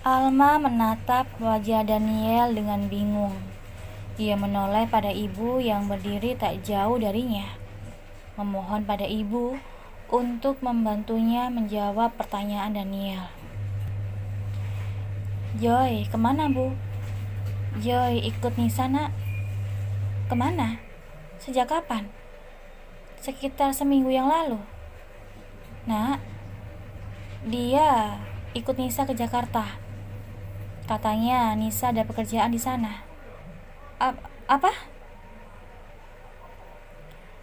Alma menatap wajah Daniel dengan bingung. Dia menoleh pada ibu yang berdiri tak jauh darinya, memohon pada ibu untuk membantunya menjawab pertanyaan Daniel. "Joy, kemana bu?" "Joy ikut Nisa nak." "Kemana? Sejak kapan?" "Sekitar seminggu yang lalu." "Nak, dia ikut Nisa ke Jakarta. Katanya Nisa ada pekerjaan di sana." Apa?"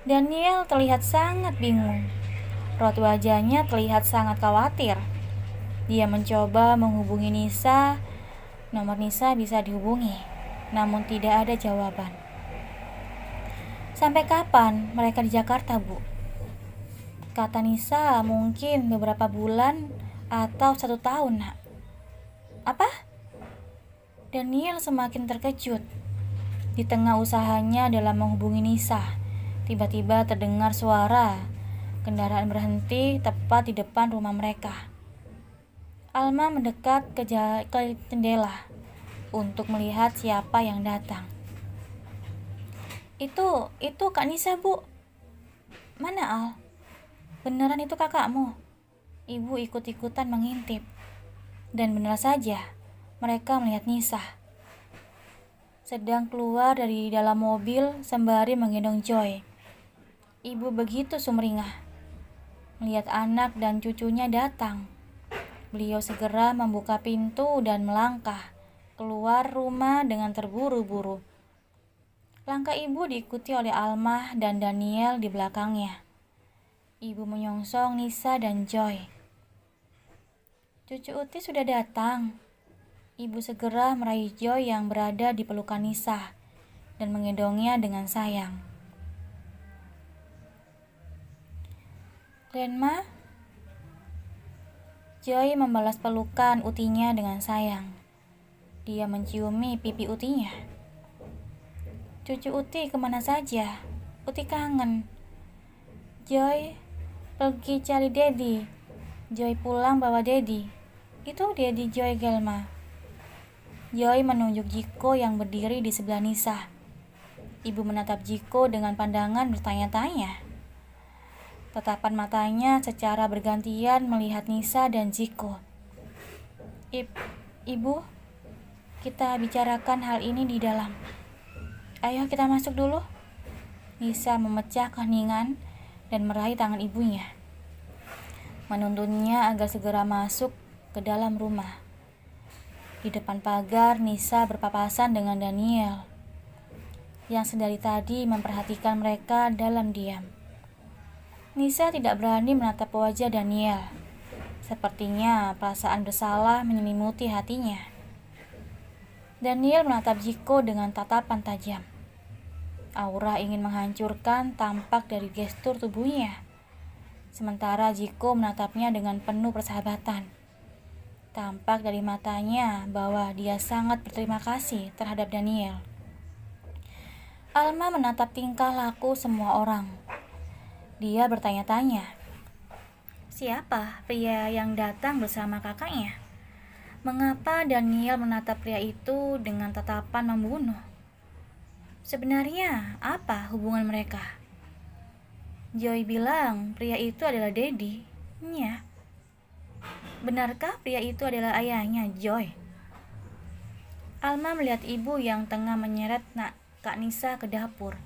Daniel terlihat sangat bingung. Raut wajahnya terlihat sangat khawatir. Dia mencoba menghubungi Nisa. Nomor Nisa bisa dihubungi, namun tidak ada jawaban. "Sampai kapan mereka di Jakarta, Bu?" Kata Nisa, "Mungkin beberapa bulan atau 1 tahun, nak." "Apa?" Daniel semakin terkejut. Di tengah usahanya dalam menghubungi Nisa, tiba-tiba terdengar suara kendaraan berhenti tepat di depan rumah mereka. Alma mendekat ke jendela untuk melihat siapa yang datang. Itu Kak Nisa, Bu." "Mana Al? Beneran itu kakakmu?" Ibu ikut-ikutan mengintip. Dan benar saja, mereka melihat Nisa sedang keluar dari dalam mobil sembari menggendong Joy. Ibu begitu sumringah melihat anak dan cucunya datang. Beliau segera membuka pintu dan melangkah keluar rumah dengan terburu-buru. Langkah ibu diikuti oleh Alma dan Daniel di belakangnya. Ibu menyongsong Nisa dan Joy. "Cucu Uti sudah datang." Ibu segera meraih Joy yang berada di pelukan Nisa dan menggendongnya dengan sayang. "Grandma?" Joy membalas pelukan Utinya dengan sayang. Dia menciumi pipi Utinya. "Cucu Uti kemana saja? Uti kangen." "Joy pergi cari Dedi. Joy pulang bawa Dedi." "Itu Dedi Joy, Gelma." Joy menunjuk Jiko yang berdiri di sebelah Nisa. Ibu menatap Jiko dengan pandangan bertanya-tanya. Tatapan matanya secara bergantian melihat Nisa dan Jiko. Ibu, kita bicarakan hal ini di dalam. Ayo kita masuk dulu." Nisa memecah keheningan dan meraih tangan ibunya, menuntunnya agar segera masuk ke dalam rumah. Di depan pagar, Nisa berpapasan dengan Daniel yang sedari tadi memperhatikan mereka dalam diam. Nisa tidak berani menatap wajah Daniel. Sepertinya perasaan bersalah menyelimuti hatinya. Daniel menatap Jiko dengan tatapan tajam. Aura ingin menghancurkan tampak dari gestur tubuhnya. Sementara Jiko menatapnya dengan penuh persahabatan. Tampak dari matanya bahwa dia sangat berterima kasih terhadap Daniel. Alma menatap tingkah laku semua orang. Dia bertanya-tanya, siapa pria yang datang bersama kakaknya? Mengapa Daniel menatap pria itu dengan tatapan membunuh? Sebenarnya apa hubungan mereka? Joy bilang pria itu adalah Dedi. Nya. Benarkah pria itu adalah ayahnya Joy? Alma melihat ibu yang tengah menyeret Kak Nisa ke dapur.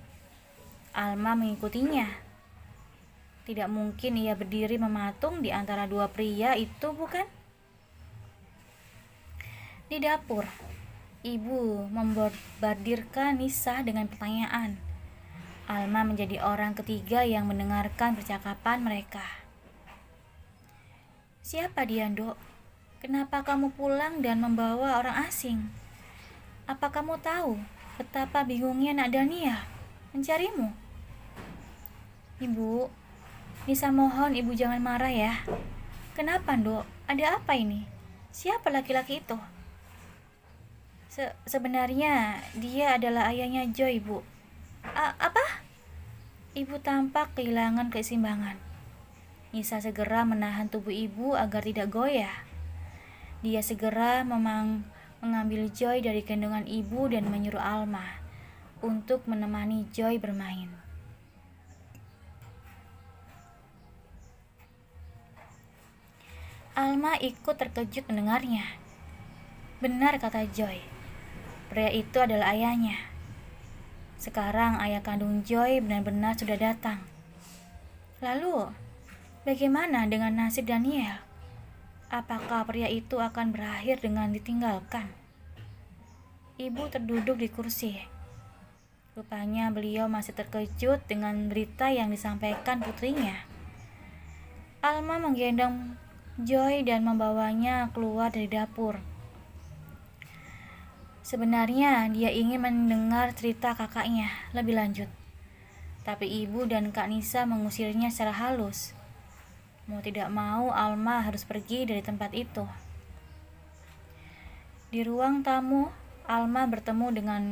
Alma mengikutinya. Tidak mungkin ia berdiri mematung di antara dua pria itu, bukan? Di dapur, ibu membombardirkan Nisa dengan pertanyaan. Alma menjadi orang ketiga yang mendengarkan percakapan mereka. "Siapa dia, Dok? Kenapa kamu pulang dan membawa orang asing? Apa kamu tahu betapa bingungnya Nak Dania mencarimu?" "Ibu, Nisa mohon ibu jangan marah ya." "Kenapa, Dok? Ada apa ini? Siapa laki-laki itu?" Sebenarnya dia adalah ayahnya Joy, Bu." Apa?" Ibu tampak kehilangan keseimbangan. Nisa segera menahan tubuh ibu agar tidak goyah. Dia segera mengambil Joy dari gendongan ibu dan menyuruh Alma untuk menemani Joy bermain. Alma ikut terkejut mendengarnya. Benar kata Joy, pria itu adalah ayahnya. Sekarang ayah kandung Joy benar-benar sudah datang. Lalu, bagaimana dengan nasib Daniel? Apakah pria itu akan berakhir dengan ditinggalkan? Ibu terduduk di kursi. Rupanya beliau masih terkejut dengan berita yang disampaikan putrinya. Alma menggendong Joy dan membawanya keluar dari dapur. Sebenarnya dia ingin mendengar cerita kakaknya lebih lanjut. Tapi ibu dan Kak Nisa mengusirnya secara halus. Mau tidak mau, Alma harus pergi dari tempat itu. Di ruang tamu, Alma bertemu dengan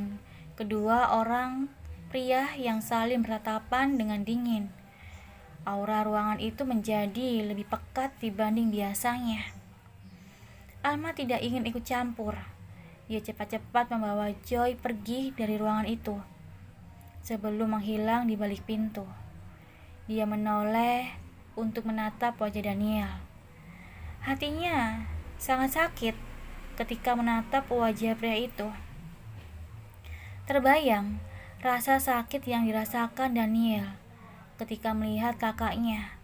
kedua orang pria yang saling bertatapan dengan dingin. Aura ruangan itu menjadi lebih pekat dibanding biasanya. Alma tidak ingin ikut campur. Dia cepat-cepat membawa Joy pergi dari ruangan itu. Sebelum menghilang di balik pintu, dia menoleh untuk menatap wajah Daniel. Hatinya sangat sakit ketika menatap wajah pria itu. Terbayang rasa sakit yang dirasakan Daniel ketika melihat kakaknya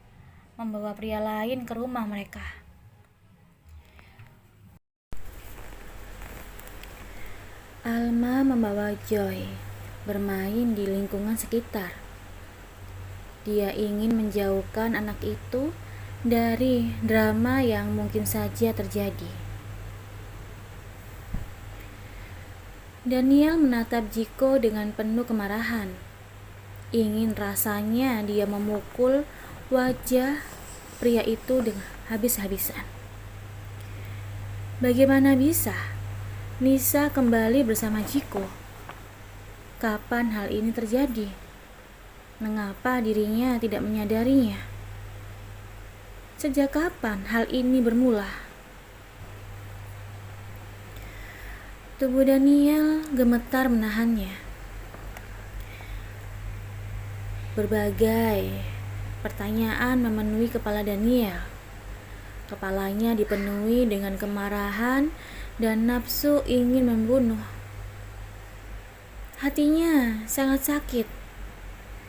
membawa pria lain ke rumah mereka. Alma membawa Joy bermain di lingkungan sekitar. Dia ingin menjauhkan anak itu dari drama yang mungkin saja terjadi. Daniel menatap Jiko dengan penuh kemarahan. Ingin rasanya dia memukul wajah pria itu dengan habis-habisan. Bagaimana bisa Nisa kembali bersama Jiko? Kapan hal ini terjadi? Mengapa dirinya tidak menyadarinya? Sejak kapan hal ini bermula? Tubuh Daniel gemetar menahannya. Berbagai pertanyaan memenuhi kepala Daniel. Kepalanya dipenuhi dengan kemarahan dan nafsu ingin membunuh. Hatinya sangat sakit.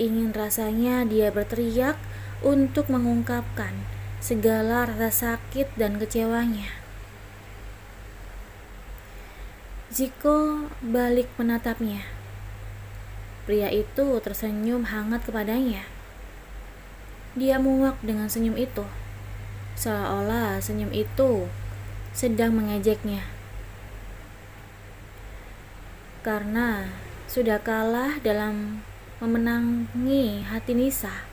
Ingin rasanya dia berteriak untuk mengungkapkan segala rasa sakit dan kecewanya. Jiko balik menatapnya. Pria itu tersenyum hangat kepadanya. Dia muak dengan senyum itu, seolah-olah senyum itu sedang mengejeknya. Karena sudah kalah dalam memenangi hati Nisa.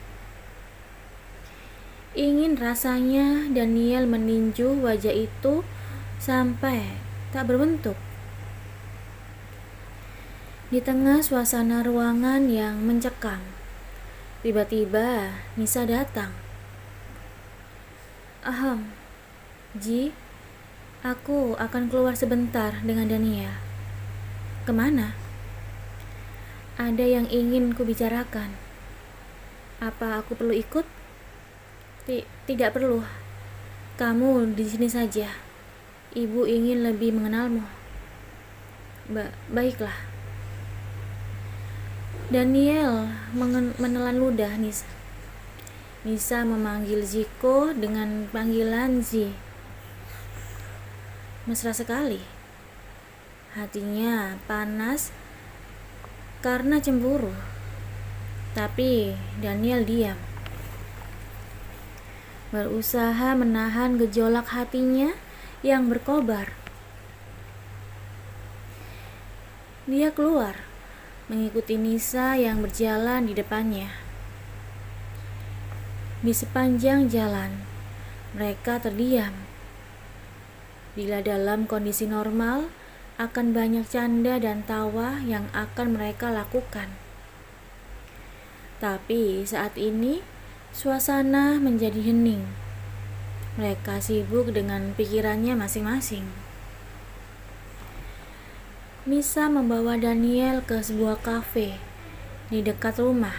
Ingin rasanya Daniel meninju wajah itu sampai tak berbentuk. Di tengah suasana ruangan yang mencekam, tiba-tiba Nisa datang. Ji, aku akan keluar sebentar dengan Daniel. Kemana? Ada yang ingin kubicarakan. Apa aku perlu ikut? Tidak perlu. Kamu di sini saja. Ibu ingin lebih mengenalmu. Baiklah. Daniel menelan ludah Nisa. Nisa memanggil Jiko dengan panggilan Zi. Mesra sekali. Hatinya panas karena cemburu. Tapi Daniel diam. Berusaha menahan gejolak hatinya yang berkobar. Dia keluar, mengikuti Nisa yang berjalan di depannya. Di sepanjang jalan, mereka terdiam. Bila dalam kondisi normal, akan banyak canda dan tawa yang akan mereka lakukan. Tapi saat ini, suasana menjadi hening. Mereka sibuk dengan pikirannya masing-masing. Nisa membawa Daniel ke sebuah kafe di dekat rumah.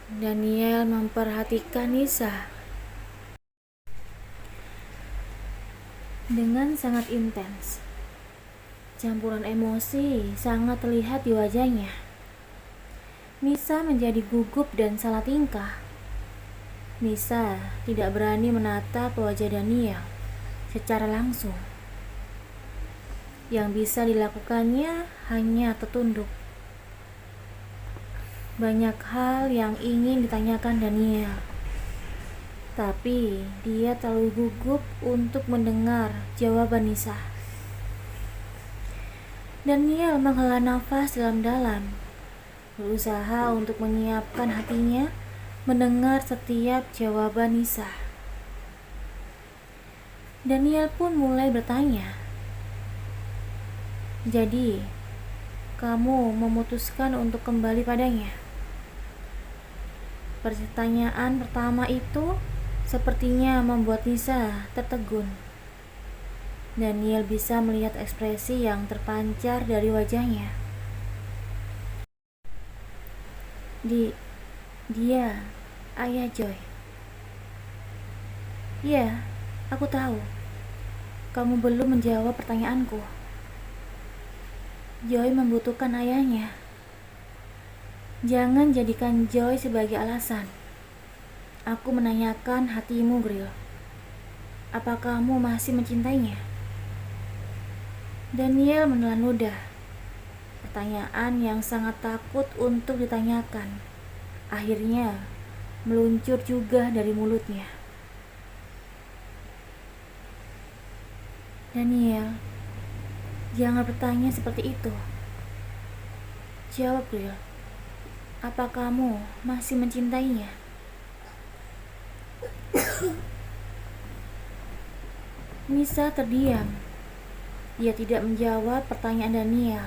Daniel memperhatikan Nisa dengan sangat intens. Campuran emosi sangat terlihat di wajahnya. Nisa menjadi gugup dan salah tingkah. Nisa tidak berani menatap wajah Daniel secara langsung. Yang bisa dilakukannya hanya tertunduk. Banyak hal yang ingin ditanyakan Daniel, tapi dia terlalu gugup untuk mendengar jawaban Nisa. Daniel menghela nafas dalam-dalam, berusaha untuk menyiapkan hatinya mendengar setiap jawaban Nisa. Daniel pun mulai bertanya, "Jadi, kamu memutuskan untuk kembali padanya?" Pertanyaan pertama itu sepertinya membuat Nisa tertegun. Daniel bisa melihat ekspresi yang terpancar dari wajahnya. Dia ayah Joy. Ya, aku tahu. Kamu belum menjawab pertanyaanku. Joy membutuhkan ayahnya. Jangan jadikan Joy sebagai alasan. Aku menanyakan hatimu, Grill. Apa kamu masih mencintainya? Daniel menelan ludah. Pertanyaan yang sangat takut untuk ditanyakan akhirnya meluncur juga dari mulutnya. Daniel, jangan bertanya seperti itu. Jawab, Grill. Apa kamu masih mencintainya? Nisa terdiam. Dia tidak menjawab pertanyaan Daniel.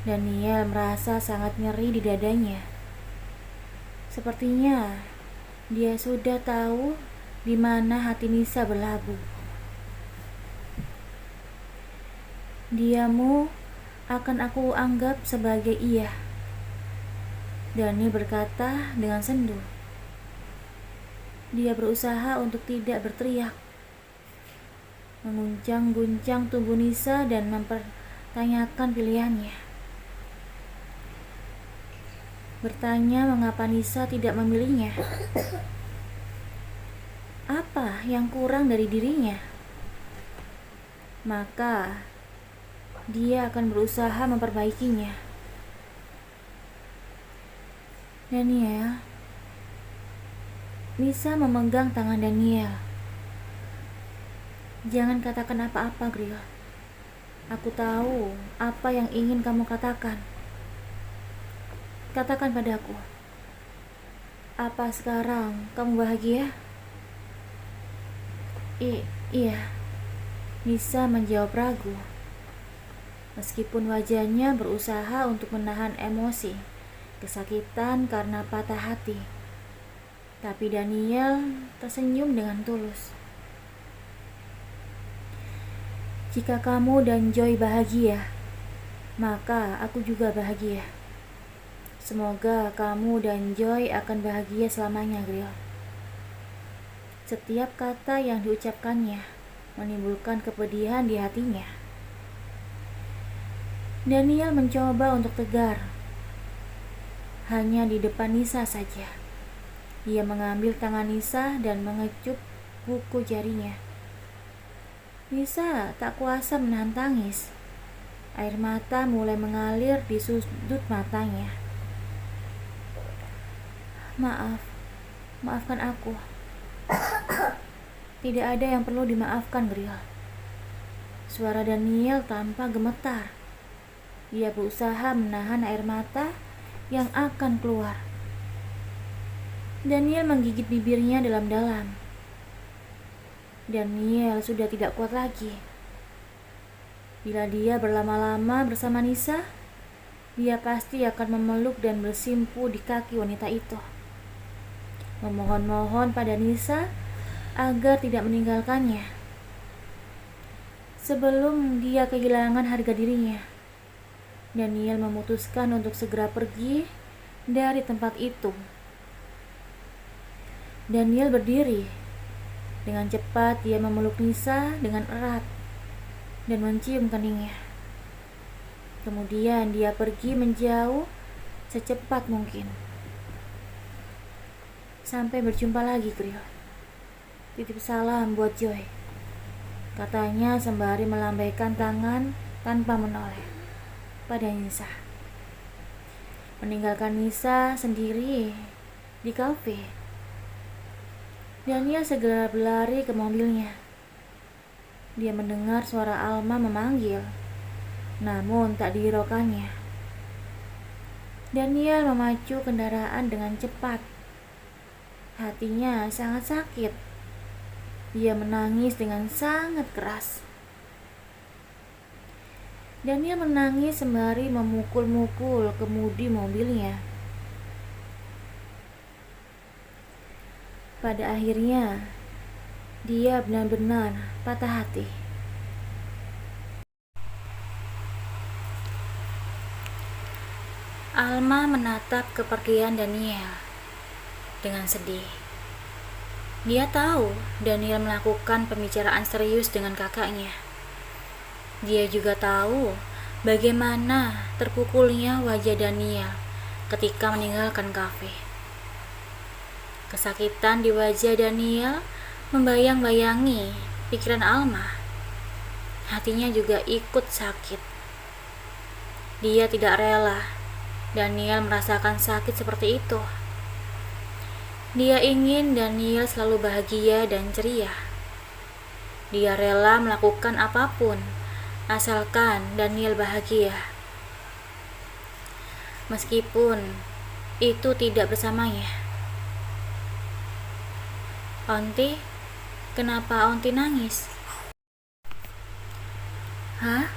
Daniel merasa sangat nyeri di dadanya. Sepertinya dia sudah tahu di mana hati Nisa berlabuh. Diamu akan aku anggap sebagai iya, Dani berkata dengan sendu. Dia berusaha untuk tidak berteriak, menguncang-guncang tubuh Nisa dan mempertanyakan pilihannya. Bertanya mengapa Nisa tidak memilihnya. Apa yang kurang dari dirinya? Maka dia akan berusaha memperbaikinya. Daniel. Nisa memegang tangan Daniel. Jangan katakan apa-apa, Grill. Aku tahu apa yang ingin kamu katakan. Katakan padaku. Apa sekarang kamu bahagia? Iya. Nisa menjawab ragu. Meskipun wajahnya berusaha untuk menahan emosi, kesakitan karena patah hati. Tapi Daniel tersenyum dengan tulus. Jika kamu dan Joy bahagia, maka aku juga bahagia. Semoga kamu dan Joy akan bahagia selamanya, Grill. Setiap kata yang diucapkannya menimbulkan kepedihan di hatinya. Daniel mencoba untuk tegar. Hanya di depan Nisa saja. Dia mengambil tangan Nisa dan mengecup kuku jarinya. Nisa tak kuasa menahan tangis. Air mata mulai mengalir di sudut matanya. Maafkan aku. Tidak ada yang perlu dimaafkan, Grill. Suara Daniel tanpa gemetar. Dia berusaha menahan air mata yang akan keluar. Daniel menggigit bibirnya dalam-dalam. Daniel sudah tidak kuat lagi. Bila dia berlama-lama bersama Nisa, dia pasti akan memeluk dan bersimpu di kaki wanita itu. Memohon-mohon pada Nisa agar tidak meninggalkannya. Sebelum dia kehilangan harga dirinya, Daniel memutuskan untuk segera pergi dari tempat itu. Daniel berdiri. Dengan cepat dia memeluk Nisa dengan erat dan mencium keningnya. Kemudian dia pergi menjauh secepat mungkin. Sampai berjumpa lagi, Kriel. Titip salam buat Joy, katanya sembari melambaikan tangan tanpa menoleh pada Nisa. Meninggalkan Nisa sendiri di kafe, Daniel segera berlari ke mobilnya. Dia mendengar suara Alma memanggil, namun tak dihiraukannya. Daniel memacu kendaraan dengan cepat. Hatinya sangat sakit. Dia menangis dengan sangat keras. Daniel menangis sembari memukul-mukul kemudi mobilnya. Pada akhirnya, dia benar-benar patah hati. Alma menatap kepergian Daniel dengan sedih. Dia tahu Daniel melakukan pembicaraan serius dengan kakaknya. Dia juga tahu bagaimana terpukulnya wajah Daniel ketika meninggalkan kafe. Kesakitan di wajah Daniel membayang-bayangi pikiran Alma. Hatinya juga ikut sakit. Dia tidak rela Daniel merasakan sakit seperti itu. Dia ingin Daniel selalu bahagia dan ceria. Dia rela melakukan apapun asalkan Daniel bahagia. Meskipun itu tidak bersamanya. Onti, kenapa Onti nangis? Hah?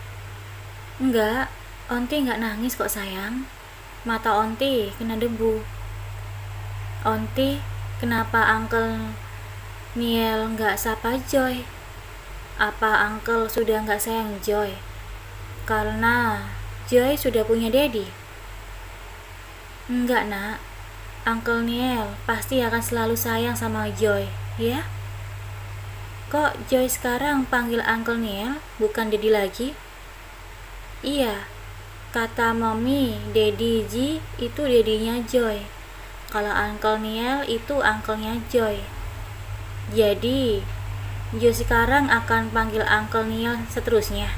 Enggak, Onti enggak nangis kok sayang. Mata Onti kena debu. Onti, kenapa Uncle Niel nggak sapa Joy? Apa Uncle sudah nggak sayang Joy? Karena Joy sudah punya Daddy. Enggak nak, Uncle Niel pasti akan selalu sayang sama Joy, ya? Kok Joy sekarang panggil Uncle Niel bukan Daddy lagi? Iya, kata Mommy, Daddy G itu Daddy-nya Joy. Kalau Uncle Niel itu uncle-nya Joy. Jadi, Joy sekarang akan panggil Uncle Niel seterusnya.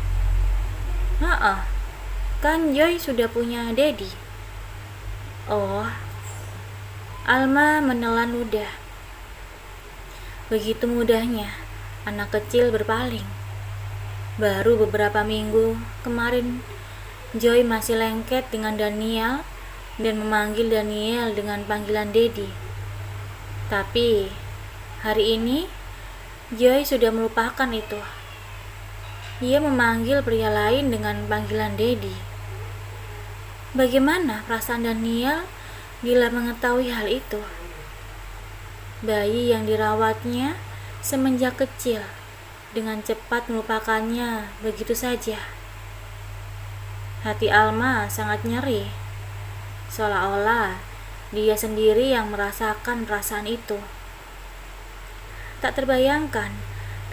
Kan Joy sudah punya Daddy. Oh, Alma menelan ludah. Begitu mudahnya anak kecil berpaling. Baru beberapa minggu kemarin, Joy masih lengket dengan Daniel dan memanggil Daniel dengan panggilan Daddy. Tapi hari ini Joy sudah melupakan itu. Dia memanggil pria lain dengan panggilan Daddy. Bagaimana perasaan Daniel bila mengetahui hal itu? Bayi yang dirawatnya semenjak kecil dengan cepat melupakannya begitu saja. Hati Alma sangat nyeri. Seolah-olah dia sendiri yang merasakan perasaan itu. Tak terbayangkan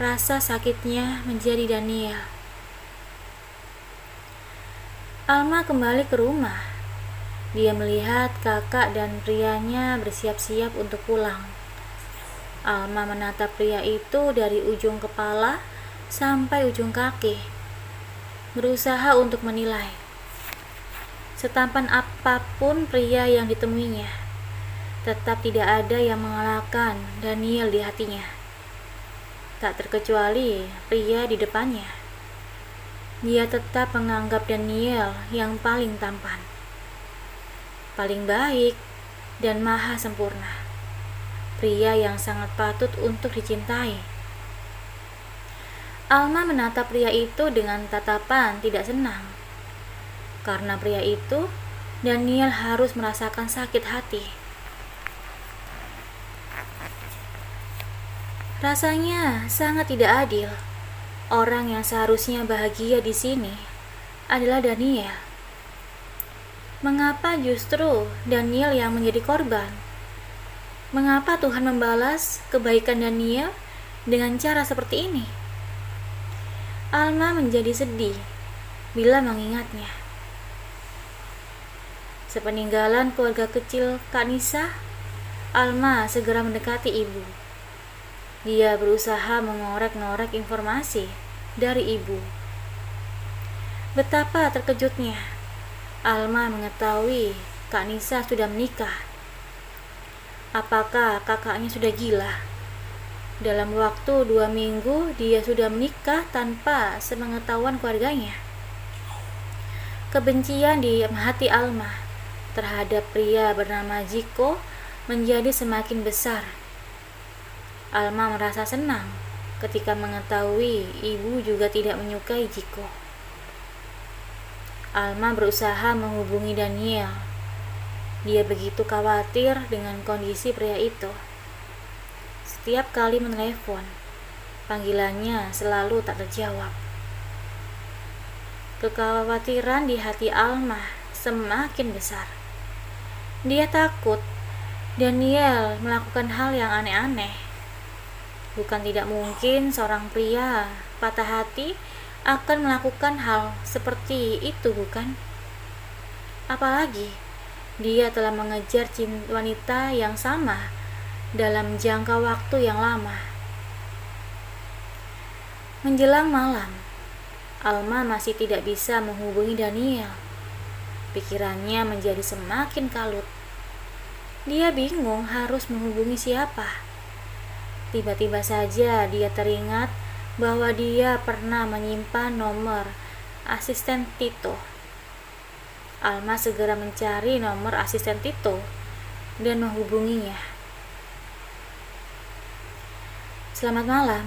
rasa sakitnya menjadi Daniel. Alma kembali ke rumah. Dia melihat kakak dan prianya bersiap-siap untuk pulang. Alma menatap pria itu dari ujung kepala sampai ujung kaki, berusaha untuk menilai. Setampan apapun pria yang ditemuinya, tetap tidak ada yang mengalahkan Daniel di hatinya. Tak terkecuali pria di depannya. Dia tetap menganggap Daniel yang paling tampan, paling baik, dan maha sempurna. Pria yang sangat patut untuk dicintai. Alma menatap pria itu dengan tatapan tidak senang. Karena pria itu, Daniel harus merasakan sakit hati. Rasanya sangat tidak adil. Orang yang seharusnya bahagia di sini adalah Daniel. Mengapa justru Daniel yang menjadi korban? Mengapa Tuhan membalas kebaikan Daniel dengan cara seperti ini? Alma menjadi sedih bila mengingatnya. Sepeninggalan keluarga kecil Kak Nisa, Alma segera mendekati ibu. Dia berusaha mengorek-ngorek informasi dari ibu. Betapa terkejutnya Alma mengetahui Kak Nisa sudah menikah. Apakah kakaknya sudah gila? Dalam waktu 2 minggu dia sudah menikah tanpa sepengetahuan keluarganya. Kebencian di hati Alma terhadap pria bernama Jiko menjadi semakin besar. Alma merasa senang ketika mengetahui ibu juga tidak menyukai Jiko. Alma berusaha menghubungi Daniel. Dia begitu khawatir dengan kondisi pria itu. Setiap kali menelepon, panggilannya selalu tak terjawab. Kekhawatiran di hati Alma semakin besar. Dia takut Daniel melakukan hal yang aneh-aneh. Bukan tidak mungkin seorang pria patah hati akan melakukan hal seperti itu, bukan? Apalagi dia telah mengejar wanita yang sama dalam jangka waktu yang lama. Menjelang malam, Alma masih tidak bisa menghubungi Daniel. Pikirannya menjadi semakin kalut. Dia bingung harus menghubungi siapa. Tiba-tiba saja dia teringat bahwa dia pernah menyimpan nomor asisten Tito. Alma segera mencari nomor asisten Tito dan menghubunginya. Selamat malam.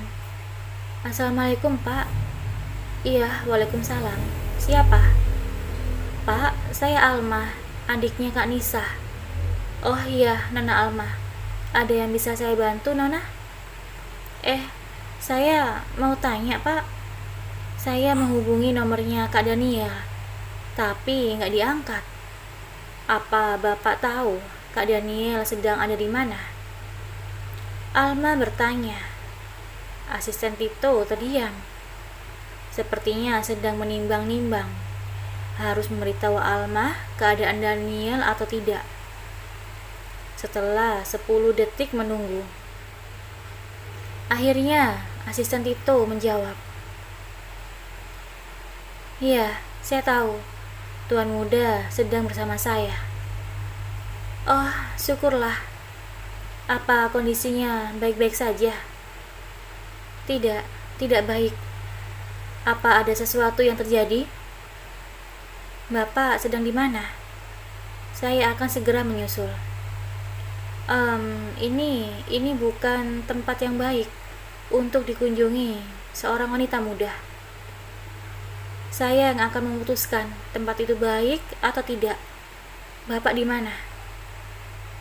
Assalamualaikum, Pak. Iya, waalaikumsalam. Siapa? Pak, saya Alma, adiknya Kak Nisa. Oh iya, Nona Alma. Ada yang bisa saya bantu, Nona? Saya mau tanya, Pak. Saya menghubungi nomornya Kak Daniel, tapi nggak diangkat. Apa Bapak tahu Kak Daniel sedang ada di mana? Alma bertanya. Asisten Tito terdiam. Sepertinya sedang menimbang-nimbang harus memberitahu Alma keadaan Daniel atau tidak. Setelah 10 detik menunggu, akhirnya asisten Tito menjawab. Iya, saya tahu. Tuan muda sedang bersama saya. Oh, syukurlah. Apa kondisinya baik-baik saja? Tidak baik. Apa ada sesuatu yang terjadi? Bapak sedang di mana? Saya akan segera menyusul. Ini bukan tempat yang baik untuk dikunjungi seorang wanita muda. Saya yang akan memutuskan tempat itu baik atau tidak. Bapak di mana?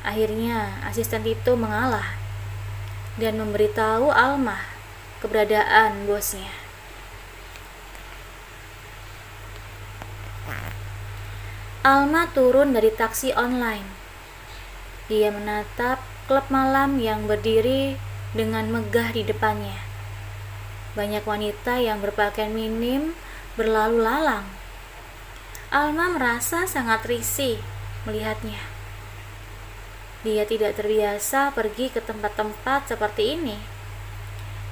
Akhirnya asisten Tito mengalah dan memberitahu Alma keberadaan bosnya. Alma turun dari taksi online. Dia menatap klub malam yang berdiri dengan megah di depannya. Banyak wanita yang berpakaian minim berlalu lalang. Alma merasa sangat risih melihatnya. Dia tidak terbiasa pergi ke tempat-tempat seperti ini.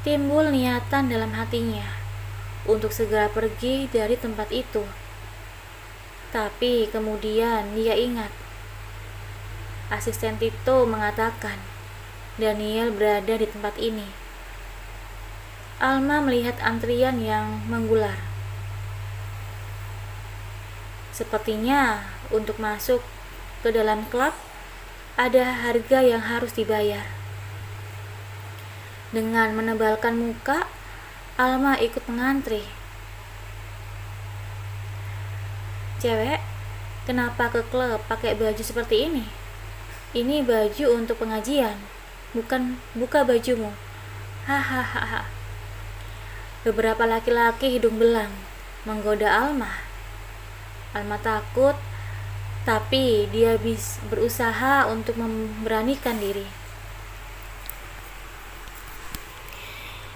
Timbul niatan dalam hatinya untuk segera pergi dari tempat itu. Tapi kemudian dia ingat asisten Tito mengatakan Daniel berada di tempat ini. Alma melihat antrian yang menggular. Sepertinya untuk masuk ke dalam klub ada harga yang harus dibayar. Dengan menebalkan muka, Alma ikut mengantri. Cewek, kenapa ke klub pakai baju seperti ini? Ini baju untuk pengajian, bukan buka bajumu. Hahaha. Beberapa laki-laki hidung belang menggoda Alma. Alma takut, tapi dia berusaha untuk memberanikan diri.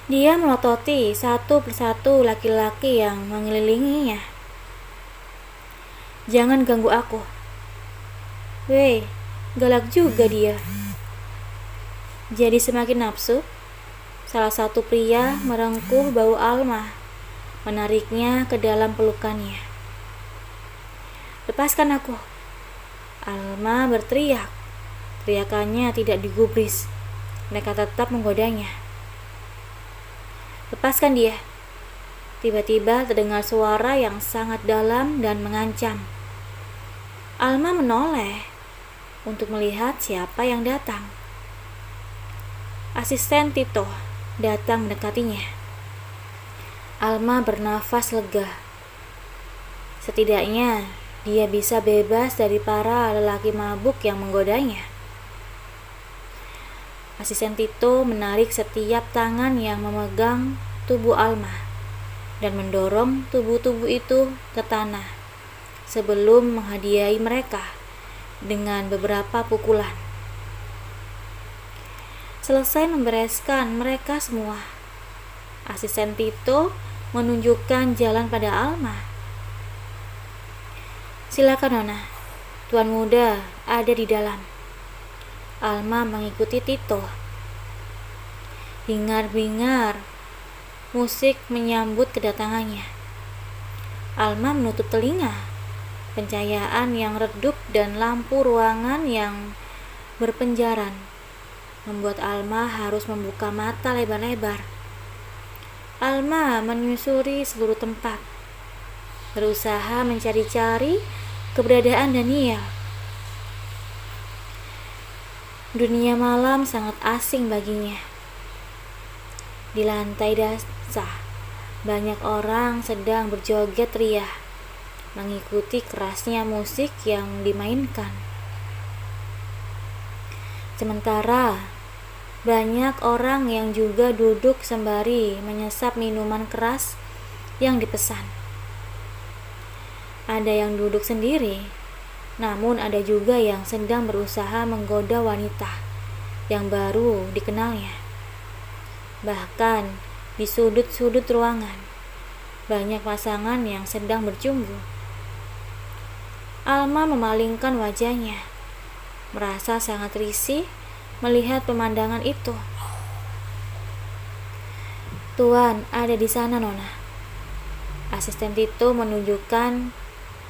Dia melototi satu persatu laki-laki yang mengelilinginya. "Jangan ganggu aku." "Weh, galak juga dia." Jadi semakin nafsu, salah satu pria merengkuh bahu Alma, menariknya ke dalam pelukannya. "Lepaskan aku!" Alma berteriak. Teriakannya tidak digubris. Mereka tetap menggodanya. "Lepaskan dia!" Tiba-tiba terdengar suara yang sangat dalam dan mengancam. Alma menoleh untuk melihat siapa yang datang. Asisten Tito datang mendekatinya. Alma bernafas lega. Setidaknya dia bisa bebas dari para lelaki mabuk yang menggodanya. Asisten Tito menarik setiap tangan yang memegang tubuh Alma dan mendorong tubuh-tubuh itu ke tanah sebelum menghadiahi mereka dengan beberapa pukulan. Selesai membereskan mereka semua, asisten Tito menunjukkan jalan pada Alma. "Silakan Nona, Tuan muda ada di dalam." Alma mengikuti Tito. Hingar-bingar musik menyambut kedatangannya. Alma menutup telinga. Pencahayaan yang redup dan lampu ruangan yang berpenjaran membuat Alma harus membuka mata lebar-lebar. Alma menyusuri seluruh tempat, berusaha mencari-cari keberadaan Daniel. Dunia malam sangat asing baginya. Di lantai dasar, banyak orang sedang berjoget riah, mengikuti kerasnya musik yang dimainkan. Sementara banyak orang yang juga duduk sembari menyesap minuman keras yang dipesan. Ada yang duduk sendiri, namun ada juga yang sedang berusaha menggoda wanita yang baru dikenalnya. Bahkan di sudut-sudut ruangan, banyak pasangan yang sedang bercumbu. Alma memalingkan wajahnya, merasa sangat risih melihat pemandangan itu. "Tuan ada di sana, Nona." Asisten Tito menunjukkan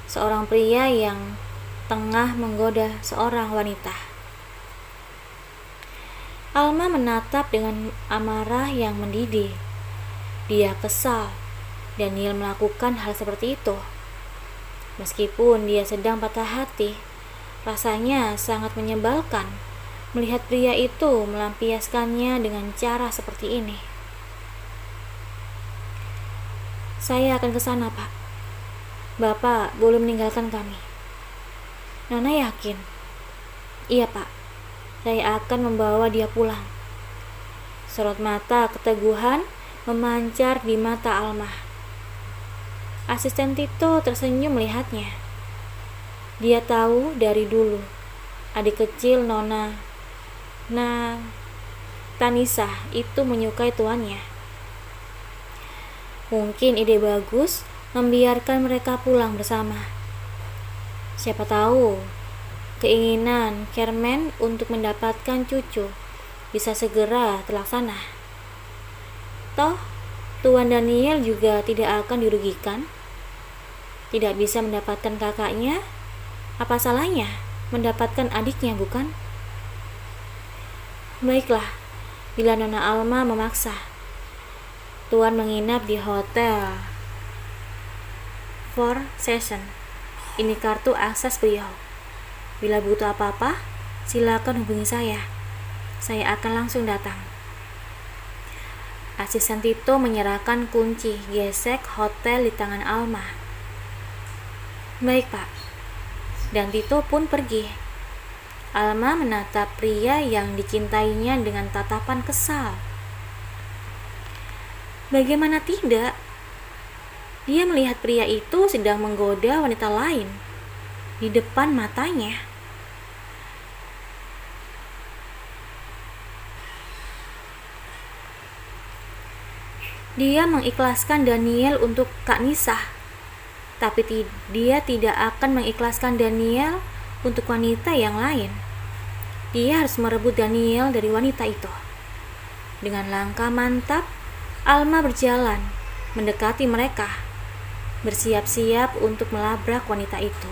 seorang pria yang tengah menggoda seorang wanita. Alma menatap dengan amarah yang mendidih. Dia kesal Daniel melakukan hal seperti itu. Meskipun dia sedang patah hati, rasanya sangat menyebalkan melihat pria itu melampiaskannya dengan cara seperti ini. "Saya akan ke sana, Pak. Bapak boleh meninggalkan kami." "Nona yakin?" "Iya, Pak. Saya akan membawa dia pulang." Sorot mata keteguhan memancar di mata Alma. Asisten Tito tersenyum melihatnya. Dia tahu dari dulu adik kecil Nona Tanisa itu menyukai tuannya. Mungkin ide bagus membiarkan mereka pulang bersama. Siapa tahu keinginan Carmen untuk mendapatkan cucu bisa segera terlaksana. Toh, Tuan Daniel juga tidak akan dirugikan. Tidak bisa mendapatkan kakaknya, apa salahnya mendapatkan adiknya, bukan? Baiklah, bila Nona Alma memaksa. Tuan menginap di hotel Four Seasons. Ini kartu akses beliau. Bila butuh apa-apa, silakan hubungi saya. Saya akan langsung datang. Asisten Tito menyerahkan kunci gesek hotel di tangan Alma. Baik, Pak. Dan Tito pun pergi. Alma menatap pria yang dicintainya dengan tatapan kesal. Bagaimana tidak? Dia melihat pria itu sedang menggoda wanita lain di depan matanya. Dia mengikhlaskan Daniel untuk Kak Nisa, tapi dia tidak akan mengikhlaskan Daniel untuk wanita yang lain. Dia harus merebut Daniel dari wanita itu. Dengan langkah mantap, Alma berjalan mendekati mereka, bersiap-siap untuk melabrak wanita itu.